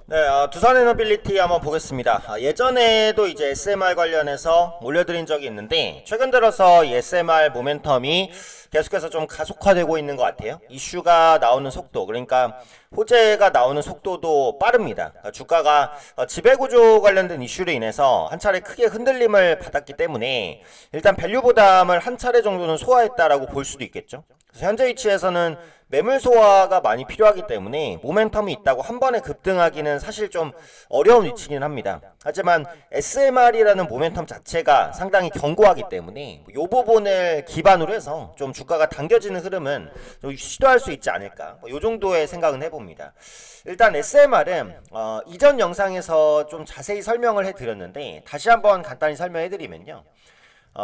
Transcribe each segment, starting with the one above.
네, 두산 에너빌리티 한번 보겠습니다. 예전에도 이제 SMR 관련해서 올려드린 적이 있는데 최근 들어서 이 SMR 모멘텀이 계속해서 좀 가속화되고 있는 것 같아요. 이슈가 나오는 속도, 그러니까 호재가 나오는 속도도 빠릅니다. 그러니까 주가가 지배구조 관련된 이슈로 인해서 한 차례 크게 흔들림을 받았기 때문에 일단 밸류 부담을 한 차례 정도는 소화했다라고 볼 수도 있겠죠. 그래서 현재 위치에서는 매물 소화가 많이 필요하기 때문에 모멘텀이 있다고 한 번에 급등하기는 사실 좀 어려운 위치긴 합니다. 하지만 SMR이라는 모멘텀 자체가 상당히 견고하기 때문에 이 부분을 기반으로 해서 좀 주가가 당겨지는 흐름은 좀 시도할 수 있지 않을까, 이 정도의 생각은 해봅니다. 일단 SMR은 이전 영상에서 좀 자세히 설명을 해드렸는데 다시 한번 간단히 설명해드리면요,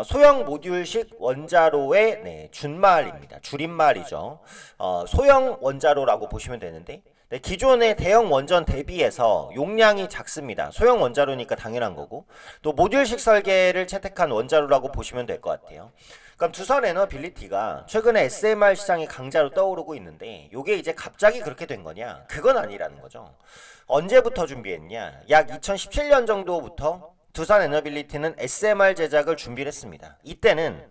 소형 모듈식 원자로의 준말입니다. 줄임말이죠. 소형 원자로라고 보시면 되는데, 기존의 대형 원전 대비해서 용량이 작습니다. 소형 원자로니까 당연한 거고, 또 모듈식 설계를 채택한 원자로라고 보시면 될 것 같아요. 그럼 두산 에너빌리티가 최근에 SMR 시장이 강자로 떠오르고 있는데 이게 이제 갑자기 그렇게 된 거냐? 그건 아니라는 거죠. 언제부터 준비했냐? 약 2017년 정도부터 두산 에너빌리티는 SMR 제작을 준비를 했습니다. 이때는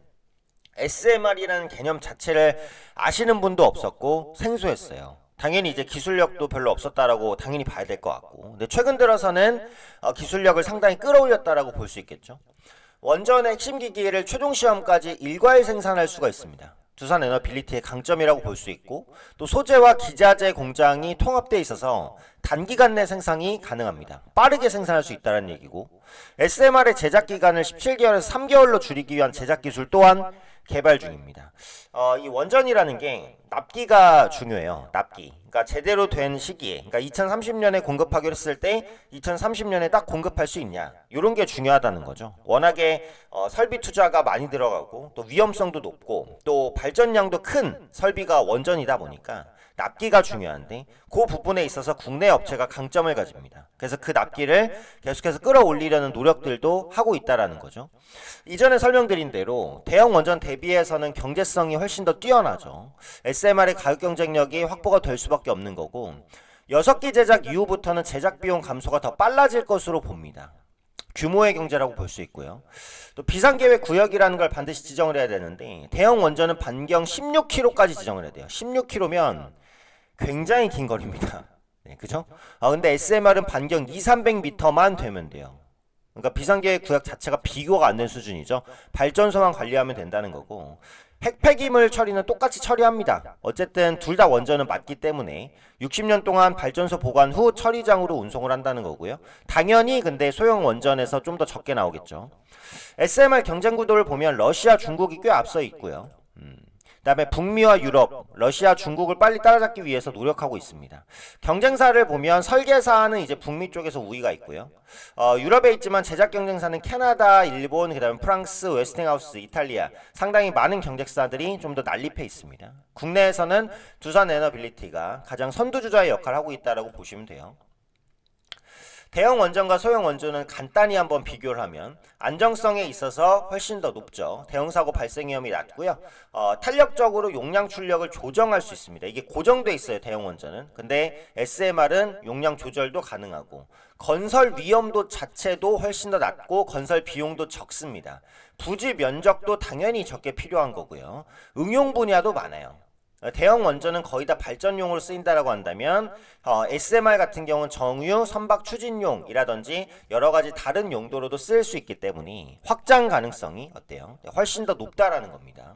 SMR이라는 개념 자체를 아시는 분도 없었고 생소했어요. 당연히 이제 기술력도 별로 없었다라고 당연히 봐야 될 것 같고, 근데 최근 들어서는 기술력을 상당히 끌어올렸다라고 볼 수 있겠죠. 원전의 핵심 기기를 최종 시험까지 일괄 생산할 수가 있습니다. 두산 에너빌리티의 강점이라고 볼 수 있고, 또 소재와 기자재 공장이 통합되어 있어서 단기간 내 생산이 가능합니다. 빠르게 생산할 수 있다는 얘기고, SMR의 제작 기간을 17개월에서 3개월로 줄이기 위한 제작 기술 또한 개발 중입니다. 이 원전이라는 게 납기가 중요해요. 납기. 그러니까 제대로 된 시기에, 그러니까 2030년에 공급하기로 했을 때 2030년에 딱 공급할 수 있냐, 이런 게 중요하다는 거죠. 워낙에 설비 투자가 많이 들어가고 또 위험성도 높고 또 발전량도 큰 설비가 원전이다 보니까 납기가 중요한데, 그 부분에 있어서 국내 업체가 강점을 가집니다. 그래서 그 납기를 계속해서 끌어올리려는 노력들도 하고 있다라는 거죠. 이전에 설명드린 대로 대형 원전 대비해서는 경제성이 훨씬 더 뛰어나죠. SMR의 가격 경쟁력이 확보가 될 수밖에 없는 거고, 6기 제작 이후부터는 제작 비용 감소가 더 빨라질 것으로 봅니다. 규모의 경제라고 볼 수 있고요. 또 비상계획 구역이라는 걸 반드시 지정을 해야 되는데, 대형 원전은 반경 16km까지 지정을 해야 돼요. 16km면 굉장히 긴 거리입니다. 네, 그죠? 근데 SMR은 반경 200-300m만 되면 돼요. 그러니까 비상계획 구역 자체가 비교가 안 된 수준이죠. 발전소만 관리하면 된다는 거고, 핵폐기물 처리는 똑같이 처리합니다. 어쨌든 둘 다 원전은 맞기 때문에 60년 동안 발전소 보관 후 처리장으로 운송을 한다는 거고요. 당연히 근데 소형 원전에서 좀 더 적게 나오겠죠. SMR 경쟁 구도를 보면 러시아, 중국이 꽤 앞서 있고요. 그다음에 북미와 유럽, 러시아, 중국을 빨리 따라잡기 위해서 노력하고 있습니다. 경쟁사를 보면 설계사는 이제 북미 쪽에서 우위가 있고요. 유럽에 있지만 제작 경쟁사는 캐나다, 일본, 그다음에 프랑스, 웨스팅하우스, 이탈리아, 상당히 많은 경쟁사들이 좀 더 난립해 있습니다. 국내에서는 두산 에너빌리티가 가장 선두주자의 역할을 하고 있다고 보시면 돼요. 대형 원전과 소형 원전은 간단히 한번 비교를 하면 안정성에 있어서 훨씬 더 높죠. 대형사고 발생 위험이 낮고요. 탄력적으로 용량 출력을 조정할 수 있습니다. 이게 고정돼 있어요, 대형 원전은. 근데 SMR은 용량 조절도 가능하고, 건설 위험도 자체도 훨씬 더 낮고 건설 비용도 적습니다. 부지 면적도 당연히 적게 필요한 거고요. 응용 분야도 많아요. 대형 원전은 거의 다 발전용으로 쓰인다라고 한다면, SMR 같은 경우는 정유, 선박 추진용이라든지 여러 가지 다른 용도로도 쓰일 수 있기 때문에 확장 가능성이 어때요? 훨씬 더 높다라는 겁니다.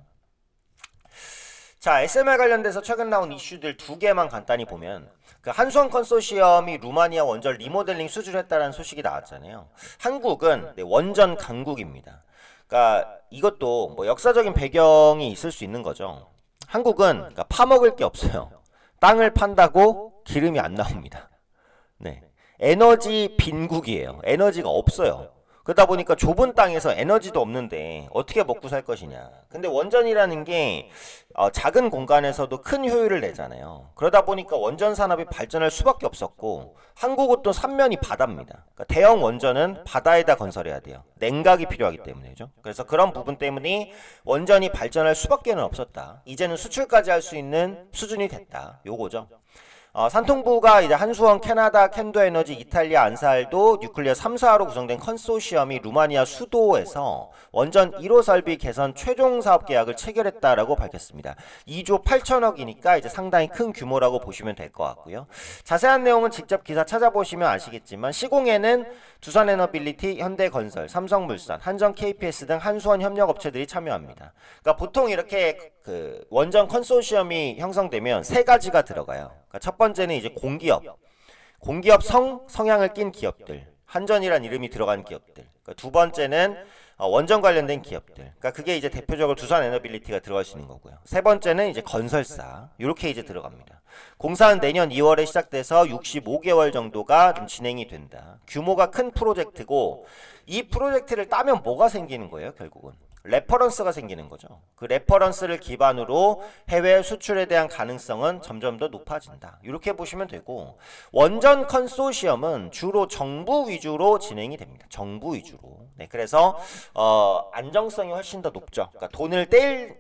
자, SMR 관련돼서 최근 나온 이슈들 두 개만 간단히 보면, 그 한수원 컨소시엄이 루마니아 원전 리모델링 수주를 했다는 소식이 나왔잖아요. 한국은 원전 강국입니다. 그러니까 이것도 뭐 역사적인 배경이 있을 수 있는 거죠. 한국은 그러니까 파먹을 게 없어요. 땅을 판다고 기름이 안 나옵니다. 네, 에너지 빈국이에요. 에너지가 없어요. 그러다 보니까 좁은 땅에서 에너지도 없는데 어떻게 먹고 살 것이냐. 근데 원전이라는 게 작은 공간에서도 큰 효율을 내잖아요. 그러다 보니까 원전 산업이 발전할 수밖에 없었고, 한국은 또 삼면이 바다입니다. 그러니까 대형 원전은 바다에다 건설해야 돼요. 냉각이 필요하기 때문이죠. 그래서 그런 부분 때문에 원전이 발전할 수밖에 없었다. 이제는 수출까지 할 수 있는 수준이 됐다. 요거죠. 산통부가 이제 한수원, 캐나다, 캔도에너지, 이탈리아, 안살도, 뉴클리어 3사로 구성된 컨소시엄이 루마니아 수도에서 원전 1호 설비 개선 최종 사업 계약을 체결했다라고 밝혔습니다. 2조 8천억이니까 이제 상당히 큰 규모라고 보시면 될 것 같고요. 자세한 내용은 직접 기사 찾아보시면 아시겠지만 시공에는 두산에너빌리티, 현대건설, 삼성물산, 한전 KPS 등 한수원 협력업체들이 참여합니다. 그러니까 보통 이렇게 그 원전 컨소시엄이 형성되면 세 가지가 들어가요. 그러니까 첫 번째는 이제 공기업 성향을 띈 기업들, 한전이란 이름이 들어간 기업들. 그러니까 두 번째는 원전 관련된 기업들. 그러니까 그게 이제 대표적으로 두산에너빌리티가 들어갈 수 있는 거고요. 세 번째는 이제 건설사. 이렇게 이제 들어갑니다. 공사는 내년 2월에 시작돼서 65개월 정도가 좀 진행이 된다. 규모가 큰 프로젝트고 이 프로젝트를 따면 뭐가 생기는 거예요, 결국은? 레퍼런스가 생기는 거죠. 그 레퍼런스를 기반으로 해외 수출에 대한 가능성은 점점 더 높아진다. 이렇게 보시면 되고 원전 컨소시엄은 주로 정부 위주로 진행이 됩니다. 정부 위주로. 네, 그래서 안정성이 훨씬 더 높죠. 그러니까 돈을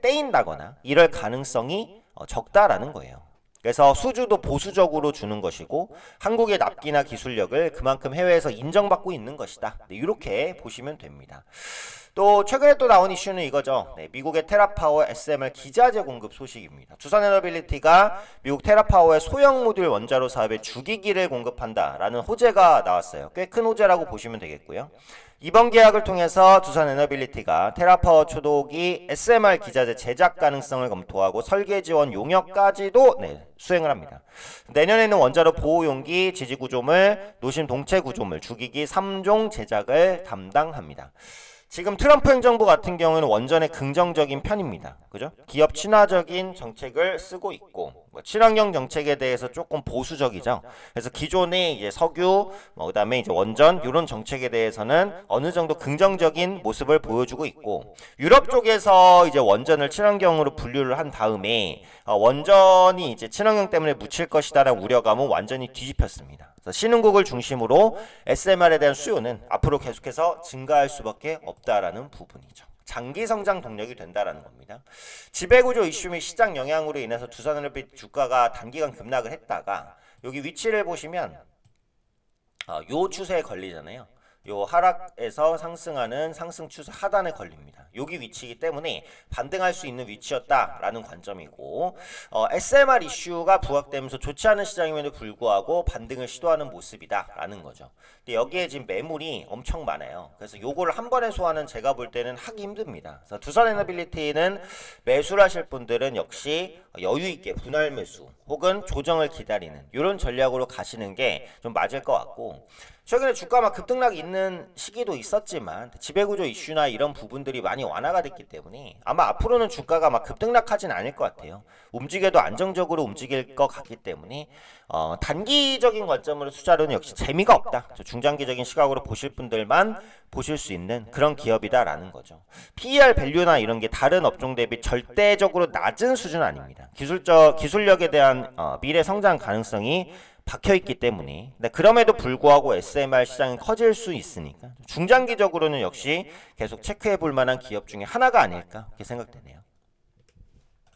떼인다거나 이럴 가능성이 적다라는 거예요. 그래서 수주도 보수적으로 주는 것이고 한국의 납기나 기술력을 그만큼 해외에서 인정받고 있는 것이다. 네, 이렇게 보시면 됩니다. 또 최근에 또 나온 이슈는 이거죠. 네, 미국의 테라파워 SMR 기자재 공급 소식입니다. 두산에너빌리티가 미국 테라파워의 소형 모듈 원자로 사업에 주기기를 공급한다라는 호재가 나왔어요. 꽤 큰 호재라고 보시면 되겠고요. 이번 계약을 통해서 두산에너빌리티가 테라파워 초도기 SMR 기자재 제작 가능성을 검토하고 설계 지원 용역까지도 수행을 합니다. 내년에는 원자로 보호용기, 지지구조물, 노심 동체 구조물, 주기기 3종 제작을 담당합니다. 지금 트럼프 행정부 같은 경우는 원전에 긍정적인 편입니다. 그죠? 기업 친화적인 정책을 쓰고 있고, 친환경 정책에 대해서 조금 보수적이죠. 그래서 기존의 이제 석유, 그다음에 이제 원전 이런 정책에 대해서는 어느 정도 긍정적인 모습을 보여주고 있고, 유럽 쪽에서 이제 원전을 친환경으로 분류를 한 다음에 원전이 이제 친환경 때문에 묻힐 것이다라는 우려감은 완전히 뒤집혔습니다. 신흥국을 중심으로 SMR에 대한 수요는 앞으로 계속해서 증가할 수밖에 없다라는 부분이죠. 장기 성장 동력이 된다라는 겁니다. 지배구조 이슈 및 시장 영향으로 인해서 두산에너빌리티 주가가 단기간 급락을 했다가 여기 위치를 보시면 요 추세에 걸리잖아요. 요 하락에서 상승하는 상승 추세 하단에 걸립니다. 여기 위치이기 때문에 반등할 수 있는 위치였다라는 관점이고 SMR 이슈가 부각되면서 좋지 않은 시장임에도 불구하고 반등을 시도하는 모습이다라는 거죠. 근데 여기에 지금 매물이 엄청 많아요. 그래서 요거를 한 번에 소화는 제가 볼 때는 하기 힘듭니다. 그래서 두산에너빌리티는 매수를 하실 분들은 역시 여유 있게 분할 매수 혹은 조정을 기다리는 이런 전략으로 가시는 게 좀 맞을 것 같고 최근에 주가 막 급등락이 있는 시기도 있었지만 지배구조 이슈나 이런 부분들이 많이 완화가 됐기 때문에 아마 앞으로는 주가가 막 급등락하진 않을 것 같아요. 움직여도 안정적으로 움직일 것 같기 때문에 단기적인 관점으로 투자로는 역시 재미가 없다. 중장기적인 시각으로 보실 분들만 보실 수 있는 그런 기업이다라는 거죠. PER 밸류나 이런 게 다른 업종 대비 절대적으로 낮은 수준은 아닙니다. 기술력에 대한 미래 성장 가능성이 박혀있기 때문에 그럼에도 불구하고 SMR 시장은 커질 수 있으니까 중장기적으로는 역시 계속 체크해 볼 만한 기업 중에 하나가 아닐까 이렇게 생각되네요.